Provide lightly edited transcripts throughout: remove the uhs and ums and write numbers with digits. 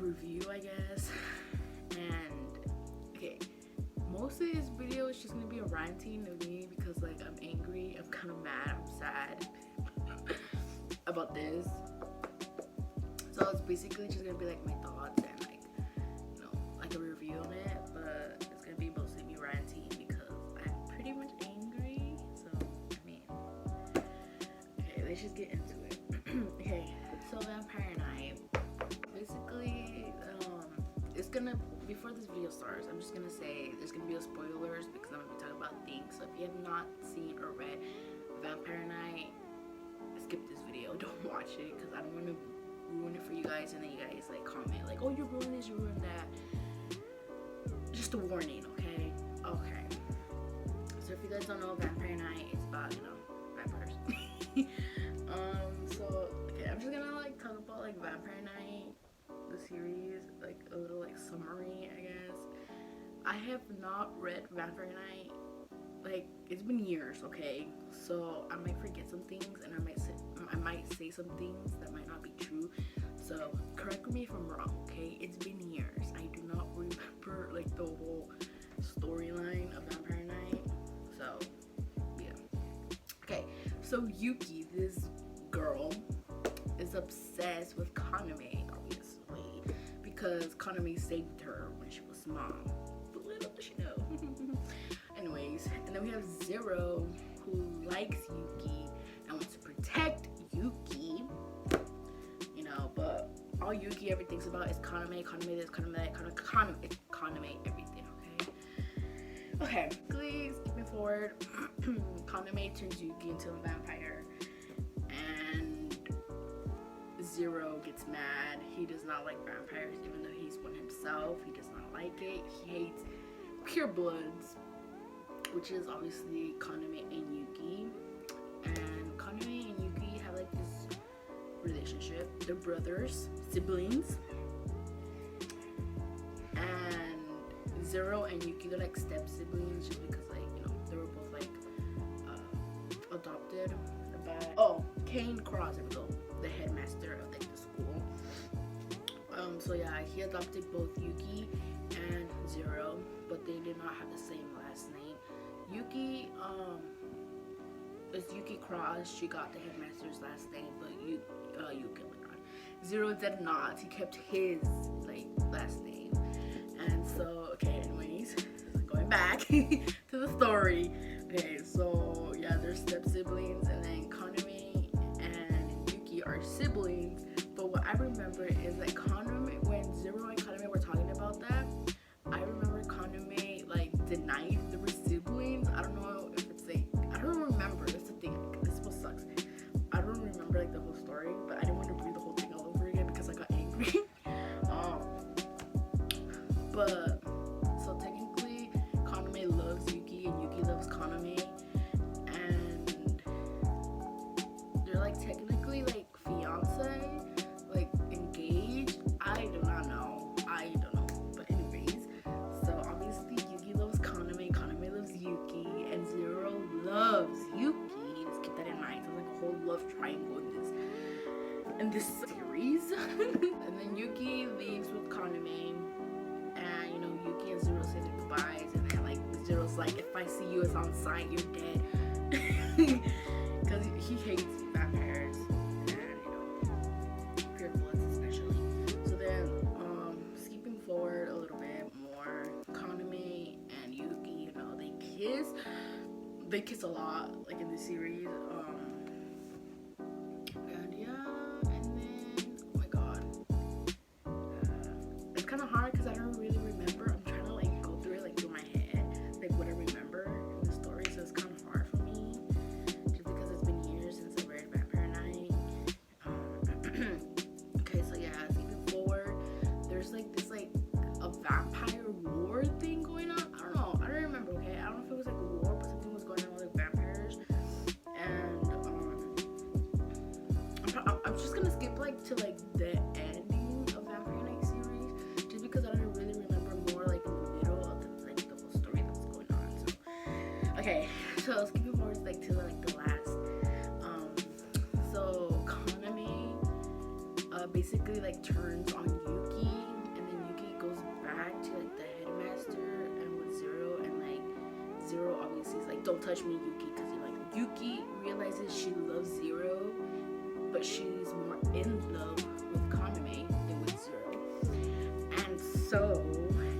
review, I guess. And okay, most of this video is just gonna be a ranting of me because like I'm angry, I'm kind of mad, I'm sad about this. So it's basically just gonna be like my thoughts and like, you know, like a review on it, but it's gonna be mostly me ranting because I'm pretty much angry. So I mean, okay, let's just get into it. Okay, so Vampire Night. Basically, it's gonna, before this video starts, I'm just gonna say there's gonna be a spoilers because I'm gonna be talking about things. So if you have not seen or read Vampire Night, skip this video. Don't watch it because I don't want to ruin it for you guys, and then you guys like comment like, oh, you ruined this, you ruined that. Just a warning, okay? Okay. So if you guys don't know, Vampire Night is about, you know, vampires. So okay, I'm just gonna like talk about like Vampire Night, the series, like a little like summary, I guess. I have not read Vampire Night. Like, it's been years, okay? So I might forget some things, and I might say some things that might not be true. So correct me if I'm wrong, okay? It's been years. I do not remember like the whole storyline of Vampire Night. So yeah. Okay, so Yuki, this girl, is obsessed with Kaname, obviously, because Kaname saved her when she was small. But little does she know. Anyways, and then we have Zero, who likes Yuki and wants to protect Yuki, you know, but all Yuki ever thinks about is Kaname, Kaname this, Kaname that, Kaname everything, okay? Okay, please skipping forward. Kaname turns Yuki into a vampire, and Zero gets mad. He does not like vampires, even though he's one himself. He does not like it. He hates pure bloods, which is obviously Kaname and Yuki. And Kaname and Yuki have like this relationship. They're brothers, siblings. And Zero and Yuki, they're like step siblings just because, like, you know, they were both like adopted by Kane Cross, the headmaster of like the school. So yeah, he adopted both Yuki and Zero, but they did not have the same last name. Yuki, it's Yuki Cross. She got the headmaster's last name, but Yuki, oh my god, Zero did not. He kept his like last name. And so, okay, anyways, going back to the story. Okay, so yeah, they're step siblings, and then Kaname and Yuki are siblings. But what I remember is that Kaname, when Zero and Kaname were talking about that, I remember Kaname like denied they were siblings. I don't know if it's like, I don't remember. That's the thing. This is what sucks. I don't remember like the whole story, but I didn't want to read the whole thing all over again because I got angry. But so technically, Kaname loves Yuki and Yuki loves Kaname, and they're like technically like fiance, like engaged. I do not know. I don't know. But anyways, so obviously Yuki loves Kaname, Kaname loves Yuki, and Zero loves Yuki. Let's keep that in mind. So like a whole love triangle in this series. And then Yuki leaves with Kaname, and you know, Yuki and Zero say their goodbyes, and then like Zero's like, if I see you as on sight, you're dead. Because he hates vampires, and you know, pure bloods especially. So then skipping forward a little bit more, Kaname and Yuki, you know, they kiss a lot like in the series. And yeah, and then oh my god, it's kind of hard because I don't really remember. I'm trying to like go through it like through my head, like what I remember in the story, so it's kind of hard for me just because it's been years since I read Vampire Night. Okay, so yeah, skipping forward, there's like this like a vampire war thing going on. I don't know, I don't remember. Okay, I don't know if it was like a war, but something was going on with like vampires. And I'm just gonna skip like to like the ending of Vampire Night series, just because I don't really remember more like in the middle of the, like the whole story that's going on. So okay, so skipping forward like to like the last. So Kaname basically like turns on Yuki don't touch me, Yuki, because like Yuki realizes she loves Zero, but she's more in love with Kaname than with Zero. And so,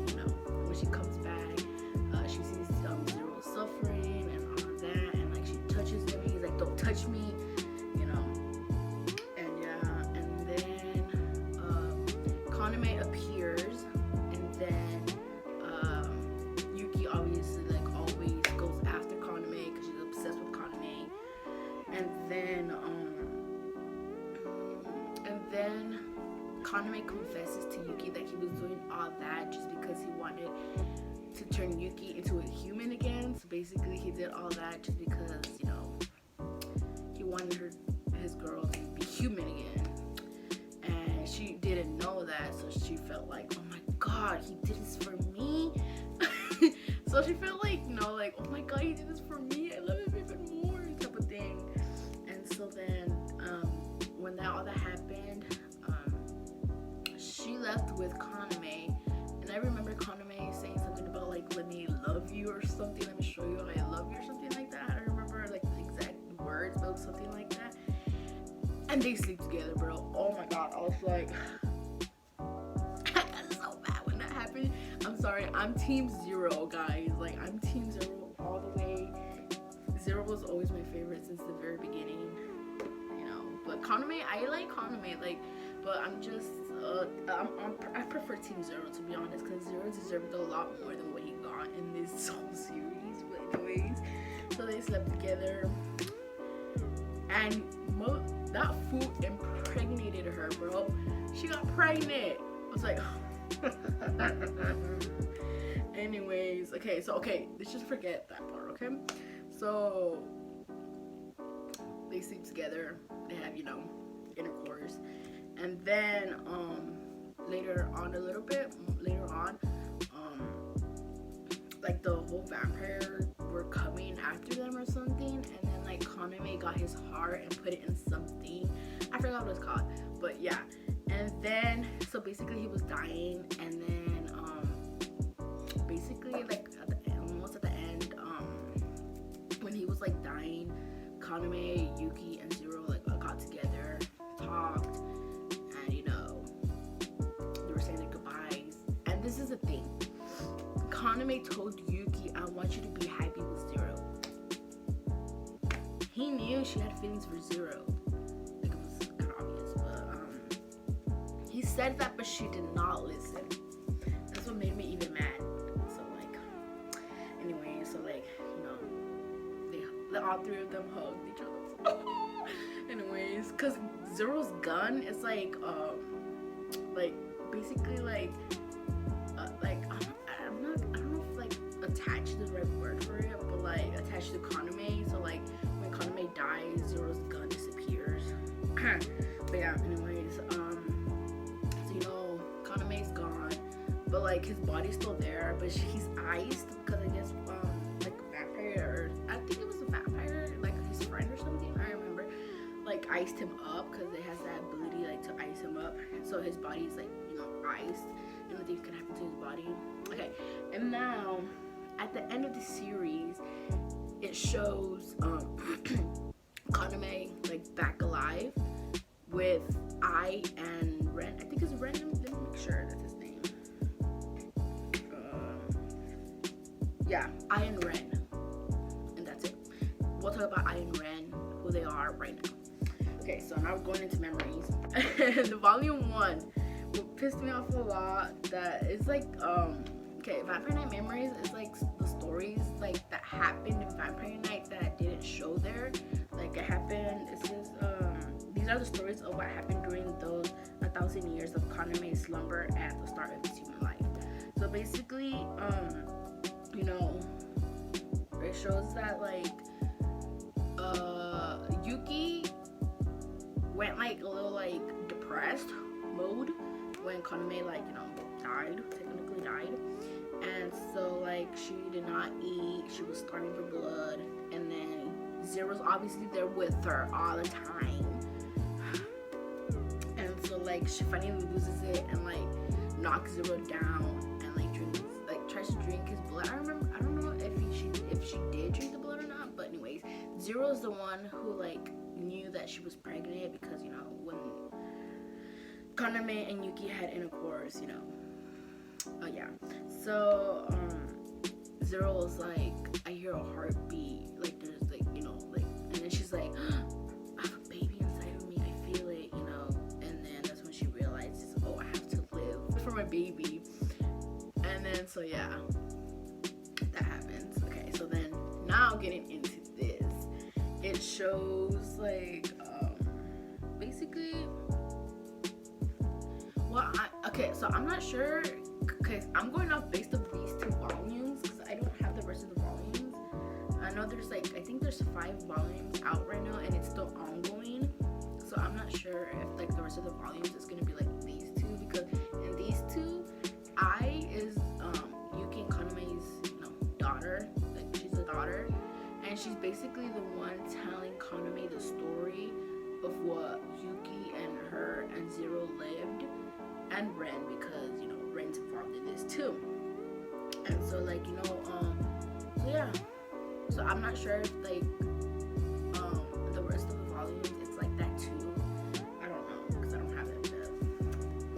you know, when she comes back, she sees Zero suffering and all of that, and like she touches him, and he's like, don't touch me, you know. And yeah, and then Kaname appears, and then Yuki obviously like always goes after Kaname because she's obsessed with Kaname. And then Kaname confesses to Yuki that he was doing all that just because he wanted to turn Yuki into a human again. So basically he did all that just because, you know, he wanted his girl to be human again. And she didn't know that, so she felt like, oh my god, he did this for me. So she felt like, you know, like, oh my god, he did this for me, I love him even more, type of thing. And so then when all that happened, she left with Kaname, and I remember Kaname saying something about like, let me love you or something, let me show you how I love you or something like that. I don't remember like the exact words, but something like that. And they sleep together, bro. Oh my god, I was like, I got so bad when that happened. I'm sorry, I'm team Zero, guys. Like, I'm team Zero all the way. Zero was always my favorite since the very beginning, you know. But Kaname, I like Kaname, like, but I'm just, I prefer Team Zero, to be honest, because Zero deserved a lot more than what he got in this whole series. But anyways, so they slept together, and that fool impregnated her, bro. She got pregnant. I was like, anyways, okay, let's just forget that part, okay? So they sleep together, they have, you know, intercourse, and then later on, like the whole vampire were coming after them or something, and then like Kaname got his heart and put it in something, I forgot what it's called, but yeah. And then so basically he was dying, and then basically like almost at the end, when he was like dying, Kaname, Yuki, and Zero like got together, talked, and you know, they were saying their goodbyes. And this is the thing, Kaname told Yuki, I want you to be happy with Zero. He knew she had feelings for Zero, like it was kind of obvious, but he said that, but she did not listen. That's what made me even mad. So like, anyway, so like, you know, all three of them hugged each other. Anyways, cause Zero's gun is like basically like I don't know if like attached is the right word for it, but like attached to Kaname. So like when Kaname dies, Zero's gun disappears. But yeah, anyways, so you know, Kaname's gone, but like his body's still there, but he's iced because I guess like a vampire, or I think it was a vampire, like his friend or something, I remember, like iced him up because it has that ability like to ice him up, so his body's like, you know, iced and nothing can happen to his body. Okay, and now at the end of the series it shows Kaname like back alive with I and Ren. I think it's Ren. Let me make sure that's his name. Yeah, I and Ren, and that's it. We'll talk about I and Ren, who they are right now. Okay, so now we're going into memories. The volume 1, what pissed me off a lot, that it's like okay, Vampire Night Memories is like the stories like that happened in Vampire Night that didn't show there. Like it happened. It says these are the stories of what happened during those 1,000 years of Kaname's slumber at the start of his human life. So basically, you know, it shows that like Yuki went like a little like depressed mode when Kaname like, you know, technically died. And so like she did not eat, she was starving for blood, and then Zero's obviously there with her all the time. And so like she finally loses it and like knocks Zero down and like tries to drink his blood. I don't know if she did drink the blood or Zero's the one who like knew that she was pregnant because, you know, when Kaname and Yuki had intercourse, you know. Oh yeah. So Zero was like, I hear a heartbeat, like there's like, you know, like, and then she's like, I have a baby inside of me, I feel it, you know. And then that's when she realizes, oh, I have to live for my baby. And then so yeah, that happens. Okay, so then now getting into this, it shows like basically, well, okay, so I'm not sure because I'm going off based on these 2 volumes because I don't have the rest of the volumes. I know there's like, I think there's 5 volumes out right now and it's still ongoing. So I'm not sure if like the rest of the volumes is gonna be like these 2, because in these 2, I is Yuki and Kaname's, you know, daughter. Like she's a daughter, and she's basically the one telling Kaname the story of what Yuki and her and Zero lived, and Ren, because you know Ren's involved in this too. And so like, you know, so yeah, so I'm not sure if like the rest of the volumes it's like that too. I don't know because I don't have it.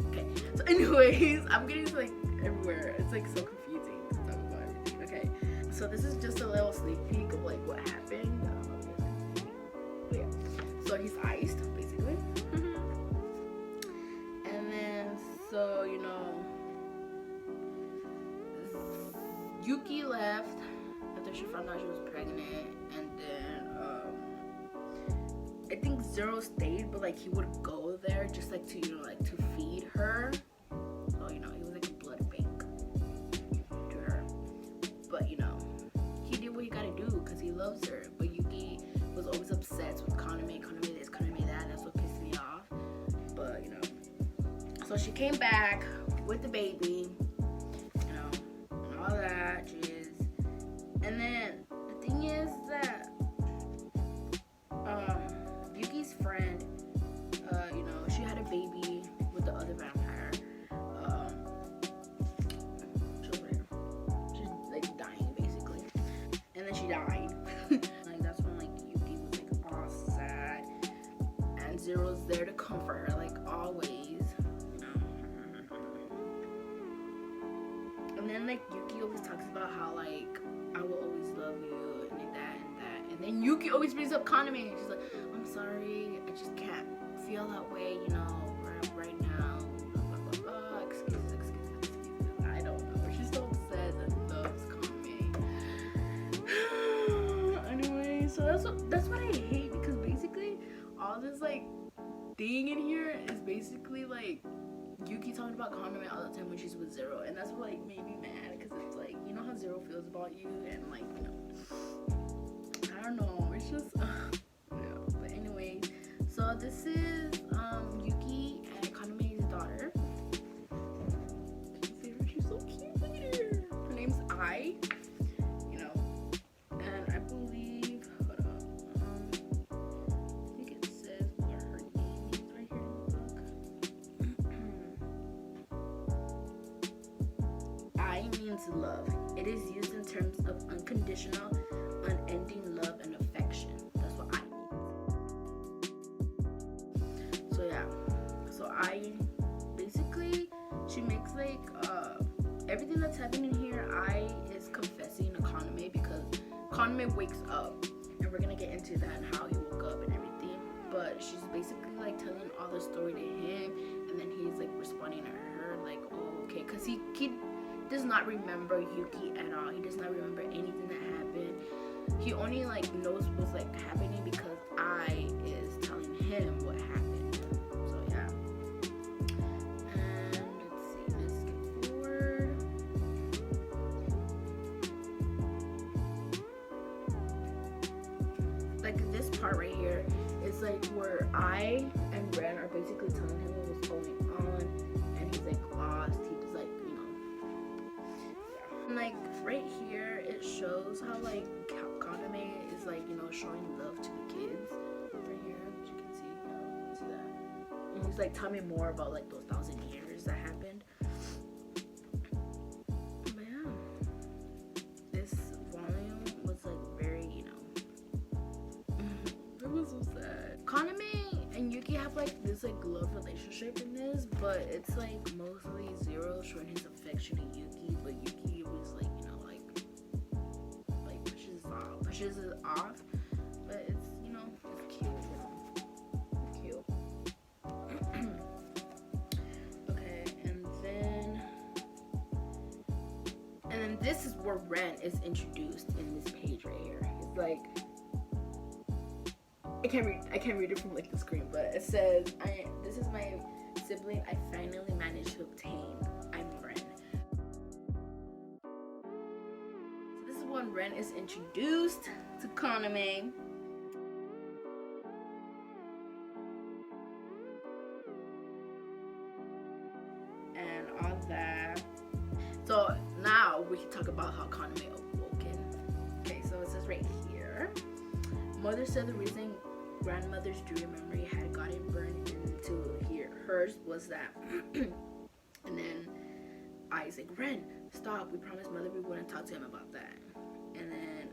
Okay, so anyways, I'm getting like everywhere. It's like so confusing to talk about everything. Okay, so this is just a little sneak peek of like what happened. But yeah, so he's iced basically. And then so, you know, Yuki left after she found out she was pregnant, and then I think Zero stayed, but like he would go there just like to, you know, like to feed her. So, you know, he was like a blood bank to her. But you know, he did what he gotta do because he loves her. But Yuki was always obsessed with Kaname this, Kaname that. That's what pissed me off. But you know, so she came back with the baby, you know, and all that jizz. And then the thing is that Yuki's friend, you know, she had a baby with the other vampire. She's like dying basically, and then she died. Like that's when like Yuki was like all sad, and Zero's there to comfort her like always. And then like Yuki always talks about how like I will always love you and like that and that. And then Yuki always brings up Kaname and she's like, I'm sorry, I just can't feel that way, you know, right now. Blah, blah, blah, blah. Excuses. I don't know. She still says and loves Kaname. Anyway, so that's what I hate, because basically all this like thing in here is basically like Yuki talking about Kaname all the time when she's with Zero, and that's what like made me mad, because it's like, you know how Zero feels about you, and like, you know, I don't know, it's just yeah. But anyway, so this is Yuki and Kaname's daughter. She's so cute. Her name's Ai, you know, and I believe, hold up, I think it says what her name is right here in the book. Ai means love. It is used in terms of unconditional, unending love and affection. That's what I mean. So yeah, so I basically, she makes like everything that's happening here, I is confessing to Kaname, because Kaname wakes up, and we're gonna get into that and how he woke up and everything. But she's basically like telling all the story to him, and then he's like responding to her like, oh okay, because he does not remember Yuki at all. He does not remember anything that happened. He only like knows what's like happening because I is telling him what happened. So yeah. And let's see, let's skip forward. Like this part right here is like where I and Ren are basically telling him what was going on, and he's like lost. He's like, you know, yeah. And like right here, it shows how like Kaname is like, you know, showing love to the kids. Right here, as you can see, you know, see that. And he's like, tell me more about like those 1,000 years that happened. But yeah, this volume was like very, you know, like this like love relationship in this, but it's like mostly Zero showing his affection to Yuki, but Yuki was like, you know, like pushes it off. But it's, you know, it's cute, you know. It's cute. Okay, and then this is where Ren is introduced in this page right here. It's like, I can't read it from like the screen, but it says, this is my sibling I finally managed to obtain. I'm Ren. So this is when Ren is introduced to Kaname. And all that. So now we can talk about how Kaname awoken. Okay, so it says right here. Mother said the reason grandmother's dream memory had gotten burned into hers was that. And then Isaac, Ren, stop. We promised mother we wouldn't talk to him about that. And then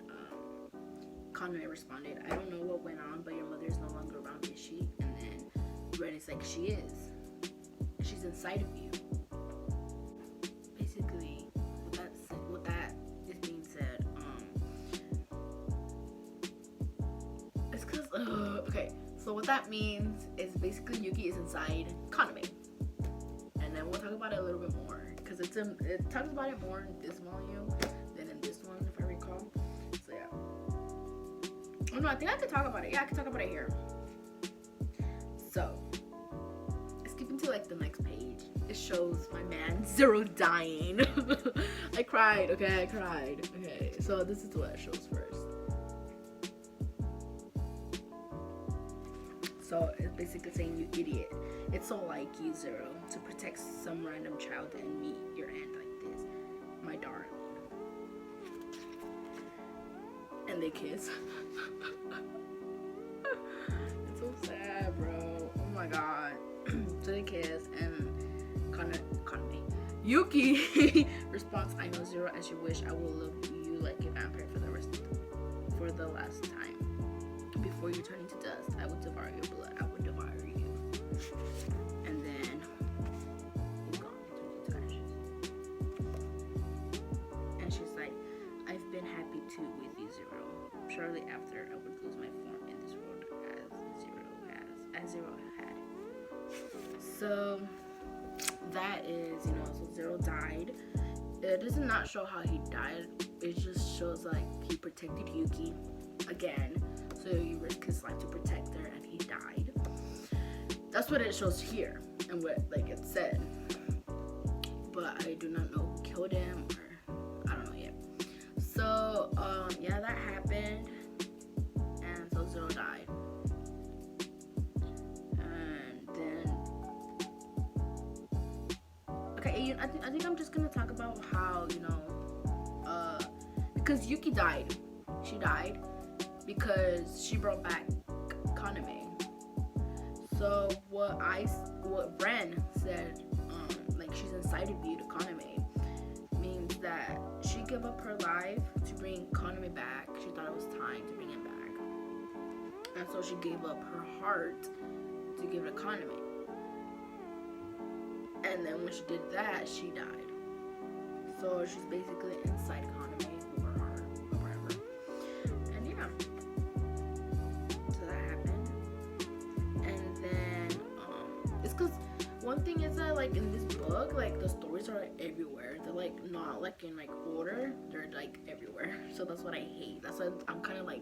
Kaname responded, I don't know what went on, but your mother is no longer around, is she? And then Ren is like, she is. She's inside of you. Basically, with that is being said, it's because okay. So what that means is basically Yuki is inside Kaname, and then we'll talk about it a little bit more because it talks about it more in this volume than in this one, if I recall. So yeah. Oh no, I think I could talk about it. Yeah, I can talk about it here. So. Skipping to like the next page, it shows my man Zero dying. I cried. Okay. So this is what it shows first. So it's basically saying, you idiot. It's so like you, Zero, to protect some random child and meet your end like this, my darling. And they kiss. It's so sad, bro. Oh my god. So they kiss, and Kaname. Yuki responds, I know, Zero, as you wish. I will love you like a vampire for the last time. Before you turn into dust, I will devour your blood. I will devour you. And then he's gone, turns into ashes. And she's like, I've been happy too with you, Zero. Shortly after, I would lose my form in this world as Zero had. So that is, you know, so Zero died. It does not show how he died. It just shows like he protected Yuki again. So he risked his life to protect her, and he died. That's what it shows here, and what like it said. But I do not know who killed him, or I don't know yet. So yeah, that happened, and so Zero died. I think I'm just gonna talk about how, you know, because Yuki died. She died because she brought back Kaname. So what Ren said, like she's inside of you to Kaname, means that she gave up her life to bring Kaname back. She thought it was time to bring him back, and so she gave up her heart to give it to Kaname. And then when she did that, she died. So she's basically inside Kaname or her or whatever. And yeah. So that happened. And then it's because one thing is that like in this book, like the stories are everywhere. They're like not like in like order. They're like everywhere. So that's what I hate. That's why I'm kind of like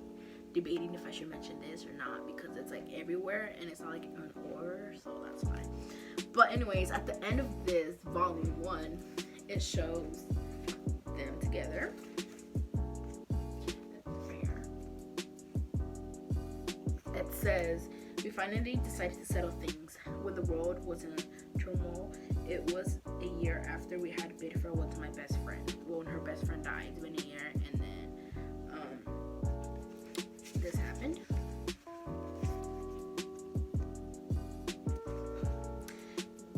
debating if I should mention this or not, because it's like everywhere and it's not like in order. So that's fine. But anyways, at the end of this volume 1, it shows them together. It says, we finally decided to settle things. When the world was in turmoil, it was a year after we had bid farewell to my best friend. Well, when her best friend died, it's been a year, and then this happened.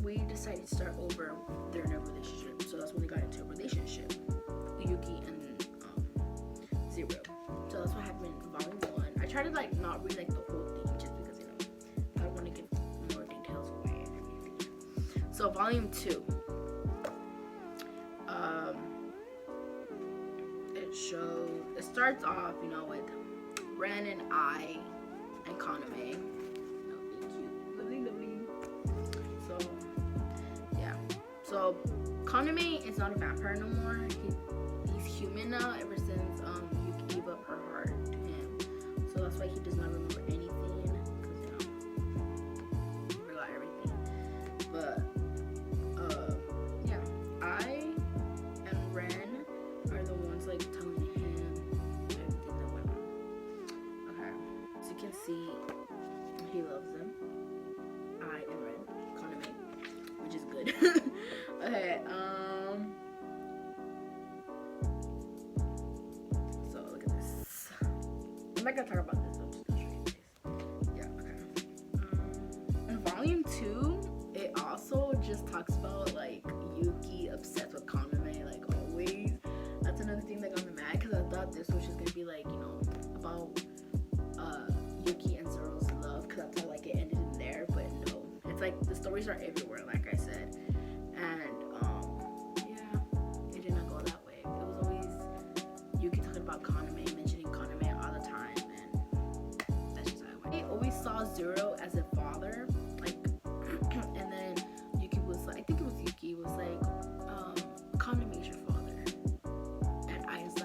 We decided to start over. They're in a relationship, so that's when they got into a relationship, Yuki and Zero. So that's what happened in volume 1. I tried to like not read like the whole thing just because, you know, I want to give more So volume 2. It starts off, with Ren and I and Kaname. Cute. Lovely. So, yeah. So, Kaname is not a vampire no more. He's human now ever since Yuki gave up her heart to him. So that's why he does not remember anything. Because, he forgot everything. But, yeah. I and Ren are the ones, telling him everything that went on. Okay. As you can see, he loves them. I and Ren. Kaname. Which is good. Okay, so look at this. I'm not gonna talk about this, I'm just gonna show you this. Yeah, okay. In volume 2, it also just talks about Yuki obsessed with Kaname, always. That's another thing that got me mad, because I thought this was just gonna be about Yuki and Zero's love, because that's how it ended in there, but no. It's the stories are everywhere, like I said. And yeah, it did not go that way. It was always Yuki talking about Kaname, mentioning Kaname all the time, and that's just how it went. I always saw Zero as a father, and then Yuki was I think it was Yuki was Kaname is your father, and I was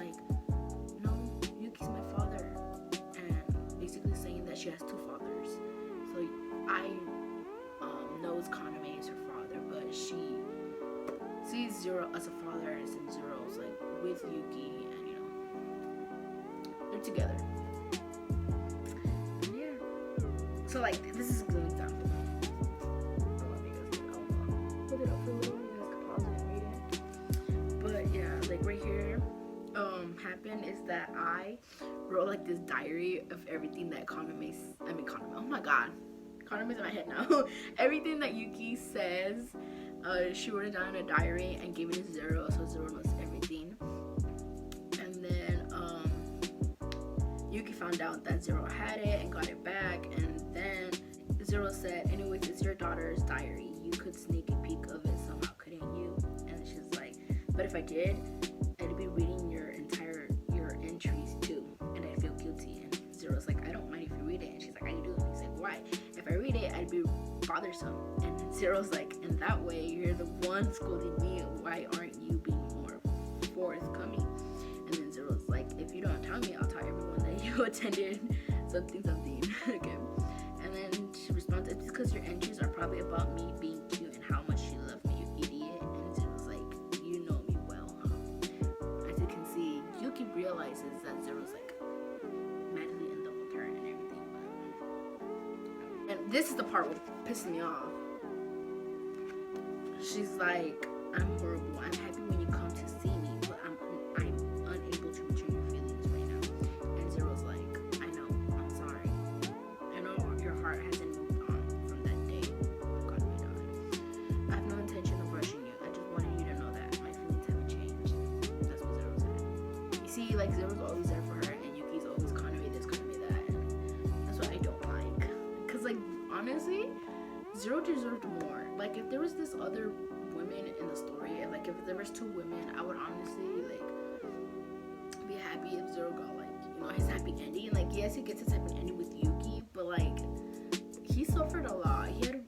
no, Yuki's my father, and basically saying that she has 2 fathers. So I knows Kaname is her father, but she sees Zero as a father, and since Zero's with Yuki, and they're together. And yeah. So this is a good example. Put it up for a little, you guys can pause it and read it. But yeah, right here, happened is that I wrote this diary of everything that Kaname, oh my god. Kaname's in my head now. Everything that Yuki says, she wrote it down in a diary and gave it to Zero, so Zero knows everything. And then Yuki found out that Zero had it and got it back, and then Zero said, anyways, it's your daughter's diary. You could sneak a peek of it somehow, couldn't you? And she's but if I did, I'd be reading your entries too, and I feel guilty. And Zero's I don't mind if you read it. And she's I do. And he's why? If I read it, I'd be bothersome. And Zero's in that way, you're the one scolding me. Why aren't you being more forthcoming? And then Zero's if you don't tell me, I'll tell everyone that you attended something. Okay. And then she responds, it's because your entries are probably about me being cute and how much you love me, you idiot. And Zero's you know me well, huh? As you can see, Yuki realizes that Zero's madly in love with her and everything. And this is the part what pisses me off. She's I'm horrible. I'm happy when you come to see me, but I'm unable to return your feelings right now. And Zero's I know, I'm sorry. I know your heart hasn't moved on from that day God you died. I have no intention of rushing you. I just wanted you to know that my feelings haven't changed. That's what Zero said. You see, Zero's always there for her, and Yuki's always Kaname this, Kaname that, and that's what I don't like. Cause honestly, Zero deserved more. If there was this other women in the story, and if there was 2 women, I would honestly be happy if Zero got his happy ending. And yes, he gets his happy ending with Yuki, but he suffered a lot. He had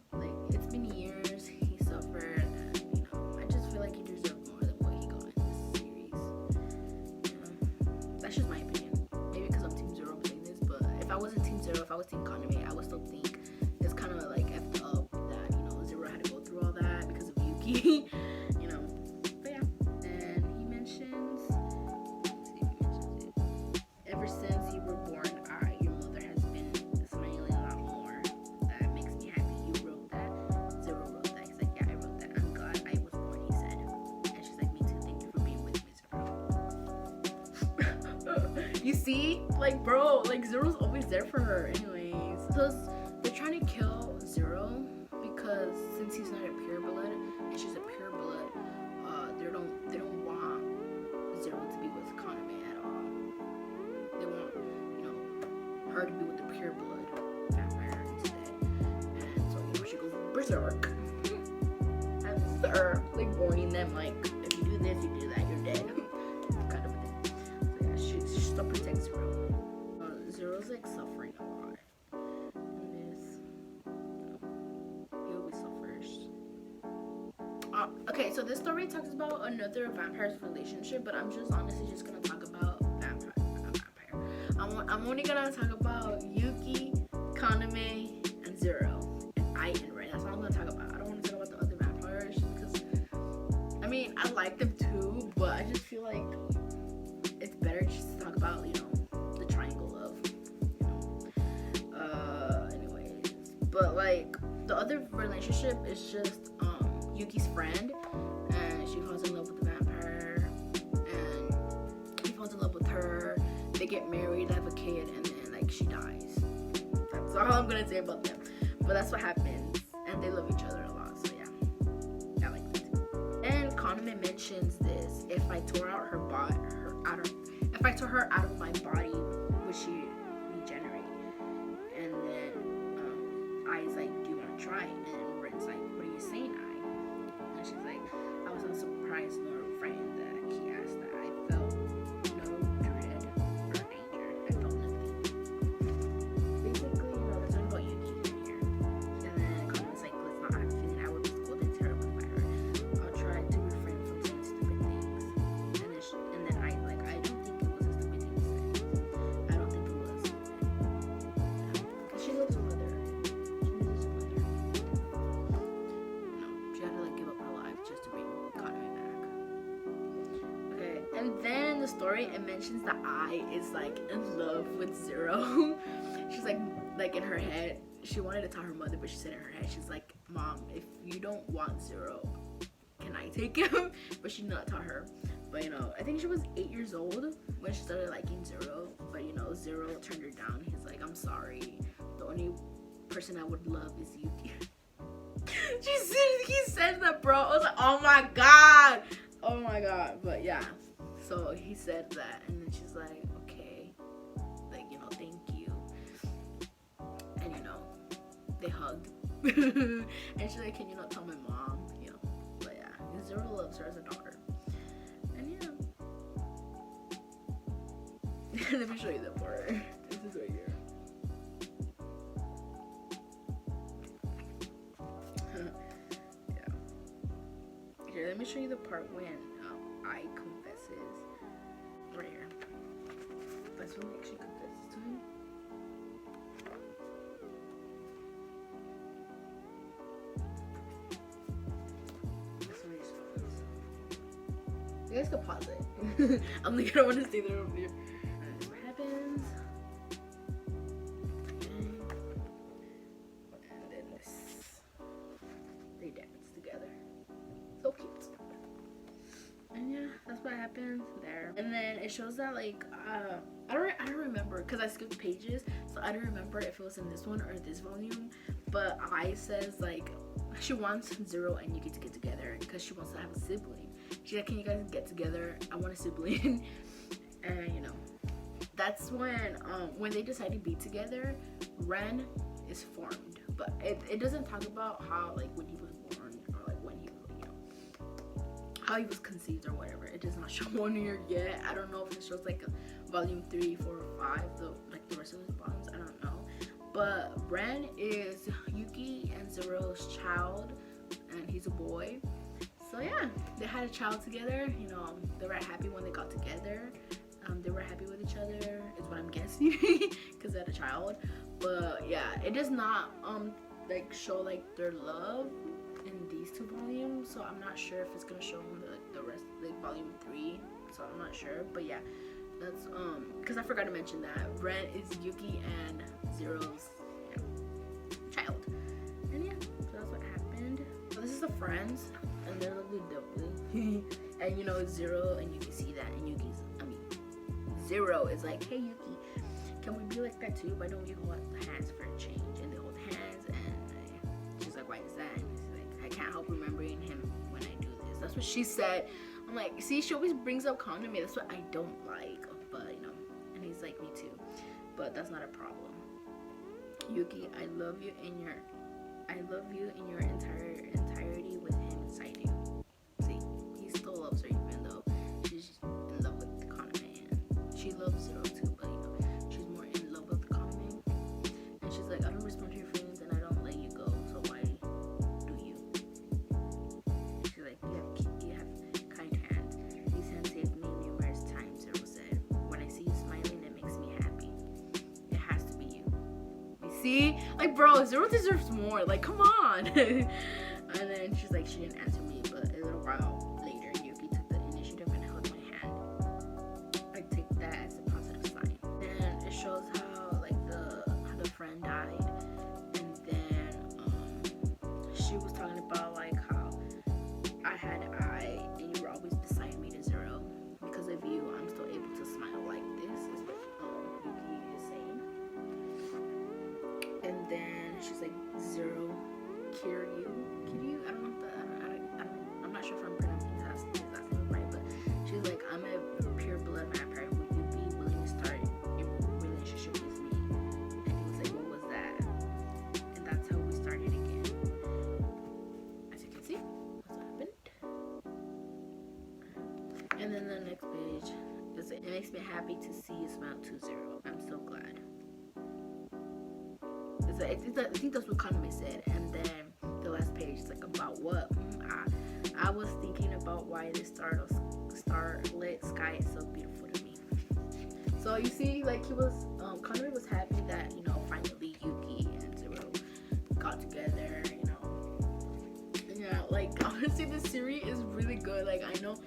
it's been years. He suffered, and I just feel he deserved more than what he got in this series. That's just my opinion. Maybe because I'm Team Zero playing this, but if I wasn't Team Zero, if I was Team Kaname, I would still think it's kind of effed up that Zero had to go through all that because of Yuki. But yeah. And he mentions, let's see if he mentions it. Ever since you were born, your mother has been smiling a lot more. That makes me happy. You wrote that. Zero wrote that. He's yeah, I wrote that. I'm glad I was born, he said. And she's me too. Thank you for being with me, Zero. You see? Bro, Zero's always there for her anyways. Plus, they're trying to kill Zero because since he's not a pureblood and she's a pureblood, they don't want Zero to be with Kaname at all. They want, her to be with the pureblood vampire instead. And so, she goes berserk. or like warning them like if you do this, you do that, you're dead, kind of a thing. So yeah, she still protects Zero. Zero's like suffering a lot. And this, he always suffers. Okay, so this story talks about another vampire's relationship, but I'm just honestly just gonna talk about vampire. I'm only gonna talk about Yuki, Kaname, and Zero, and I and Ren. That's all I'm gonna talk about. I don't want to talk about the other vampires because I mean I like them too, but I just feel like it's better just to talk about the triangle of anyways. But like the other relationship is just Yuki's friend, and she falls in love with the vampire, and he falls in love with her. They get married, have a kid, and then like she dies. That's all I'm gonna say about them. But that's what happens, and they love each other a lot. So yeah, I like that too. And Kaname mentions this: if I tore out if I tore her out of my body, would she regenerate? And then Ai's like, do you want to try? And Ren's like, what are you saying, Ai? And she's like, I was not surprised nor frightened that he asked that. I felt no dread or danger. I felt nothing. Basically, they're talking about Yuki in here. And then Kaname's like, let's not have a feeling I would be scolded terribly by her. I'll try to refrain from saying stupid things. And then I don't think it was a stupid thing to say. I don't think it was. Because she loves her mother. She misses her mother. She had to like give up her life just to bring Kaname back. Okay, and then in the story it mentions that Ai is like in love with Zero. She's like in her head, she wanted to tell her mother, but she said in her head, she's like, Mom, if you don't want Zero, can I take him? But she did not tell her. But I think she was 8 years old when she started liking Zero. But Zero turned her down. He's like, I'm sorry, the only person I would love is Yuki. He said that, bro. I was like, oh my god. But yeah, so he said that, and then she's like, okay, like thank you. And they hugged. And she's like, can you not tell my mom? But yeah, Zero loves her as a daughter. And yeah. Let me show you the part. This is right here. Here, let me show you the part when Ai confesses. Right here. That's when she confesses to him. That's when he responds. You guys can pause it. I'm like, I don't want to stay there over here. And what happens? And then they dance together. So cute. And yeah, that's what happens there. And then it shows that like I don't remember because I skipped pages, so I don't remember if it was in this one or this volume. But Ai says like she wants Zero and Yuki to get together because she wants to have a sibling. She's like, can you guys get together? I want a sibling. And that's when they decide to be together, Ren is formed. But it doesn't talk about how like when he was born or like when he how he was conceived or whatever. It does not show on here yet. I don't know if it shows like volume 3, 4, or 5, like the rest of his volumes. I don't know. But Ren is Yuki and Zero's child, and he's a boy. So yeah, they had a child together. They were happy when they got together. They were happy with each other, is what I'm guessing, because they had a child. But yeah, it does not like show like their love in these 2 volumes, so I'm not sure if it's gonna show in the rest, like volume 3. So I'm not sure, but yeah, that's because I forgot to mention that Ren is Yuki and Zero's child, and yeah, so that's what happened. So this is the friends, and they're lovely, lovely. And Zero and Yuki see that, and Zero is like, hey Yuki, can we be like that too? But no, we hold hands for a change, and they hold hands, and she's like, why is that? And he's like, I can't help remembering him when I do this. That's what she said. I'm like, see, she always brings up Kaname. That's what I don't like. But and he's like, me too. But that's not a problem. Yuki, I love you in your entirety with him inside you. she loves Zero too, but you know, she's more in love with Kaname. And she's like, I don't respond to your feelings and I don't let you go, so why do you? And she's like, you have kind hands. These hands saved me numerous times, Zero said. When I see you smiling, it makes me happy. It has to be you. You see? Like, bro, Zero deserves more. Like, come on. And then she's like, she didn't answer me, but a little while later, Yuki took the initiative and held my hand. I take that as a positive sign. Then it shows how like how the friend died, and then she was talking about like how I had an eye and you were always beside me to Zero. Because of you, I'm still able to smile like this, is what Yuki is saying. And then she's like, Zero, Kiryu. I don't know if I'm not sure if I'm pronouncing his last name right, but she's like, I'm a pure blood vampire. Would you be willing to start a relationship with me? And he was like, what was that? And that's how we started again. As you can see, that's what happened. And then the next page is, it makes me happy to see you smile too, Zero. I'm so glad. I think that's what Kaname said. And then the last page is like, about what? I was thinking about why this starlit sky is so beautiful to me. So you see, like, he was Kaname was happy that, you know, finally Yuki and Zero got together, you know. Yeah, like, honestly, this series is really good. Like, I know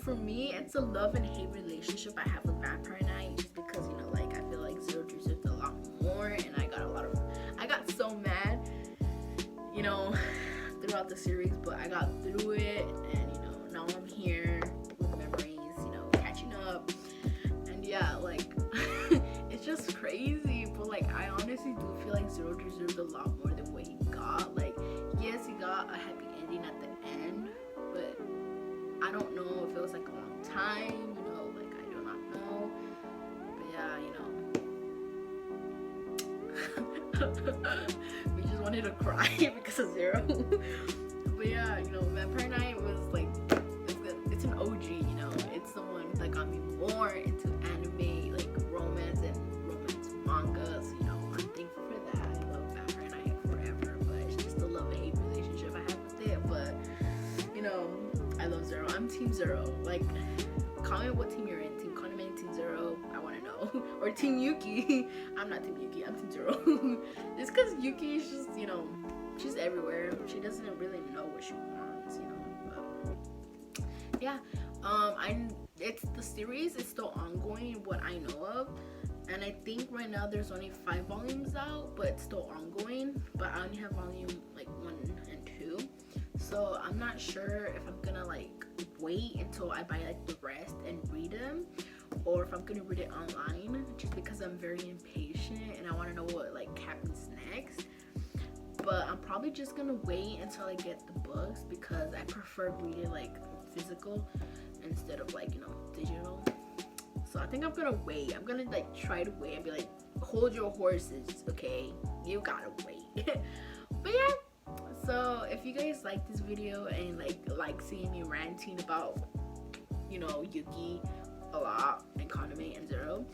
for me, it's a love and hate relationship I have with Vampire Knight, just because, you know, like, I feel like Zero deserved a lot more, and I got so mad, you know, throughout the series, but I got through it, and you know, now I'm here with memories, you know, catching up, and yeah, like, it's just crazy, but like, I honestly do feel like Zero deserved a lot more than what he got. Like, yes, he got a happy ending at the end, but I don't know if it was like a long time, you know, like, I do not know, but yeah, you know. We just wanted to cry because of Zero. But yeah, you know, Vampire Knight was like, it's an OG, you know, it's someone that got me more into anime, like romance and romance manga, so you know, I'm thankful for that. I love Vampire Knight forever, but it's just a love and hate relationship I have with it. But you know, I love Zero. I'm Team Zero. Like, comment what team you're in. Team Kaname, Team Zero. I want to know. Or Team Yuki. I'm not Team Yuki. I'm Team Zero. Just because Yuki is just, you know, she's everywhere. She doesn't really know what she wants, you know. But yeah. It's the series is still ongoing, what I know of. And I think right now there's only 5 volumes out, but it's still ongoing. But I only have volume like 1 and 2. So I'm not sure if I'm gonna like wait until I buy like the rest and read them, or if I'm gonna read it online, just because I'm very impatient and I want to know what like happens next. But I'm probably just gonna wait until I get the books, because I prefer reading like physical instead of like, you know, digital. So I think I'm gonna wait. I'm gonna like try to wait and be like, hold your horses, okay? You gotta wait. But yeah. So if you guys like this video and like seeing me ranting about, you know, Yuki a lot and Kaname and Zero,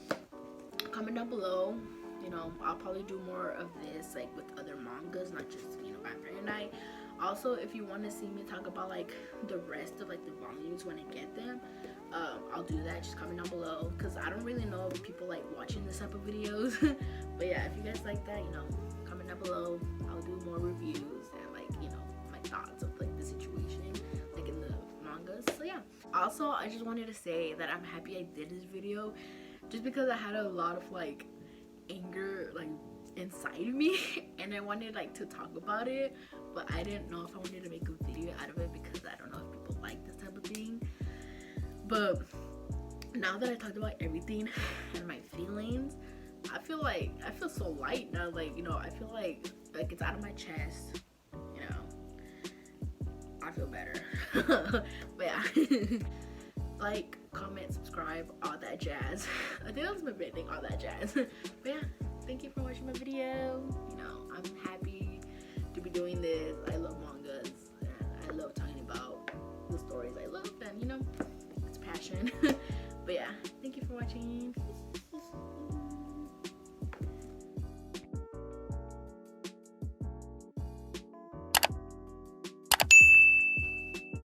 comment down below. You know, I'll probably do more of this like with other mangas, not just, you know, Vampire Knight. Also, if you want to see me talk about like the rest of like the volumes when I get them, I'll do that. Just comment down below, because I don't really know if people like watching this type of videos. But yeah, if you guys like that, you know, comment down below. I'll do more reviews and like, you know, my thoughts of like the situation like in the mangas. So yeah, also I just wanted to say that I'm happy I did this video, just because I had a lot of like anger like inside of me and I wanted like to talk about it, but I didn't know if I wanted to make a video out of it, because I don't know if people like this type of thing. But now that I talked about everything and my feelings, I feel so light now. Like, you know, I feel like it's out of my chest, you know. I feel better. But yeah. Like, comment, subscribe, all that jazz. I think that's my big thing, all that jazz. But yeah, thank you for watching my video. You know, I'm happy to be doing this.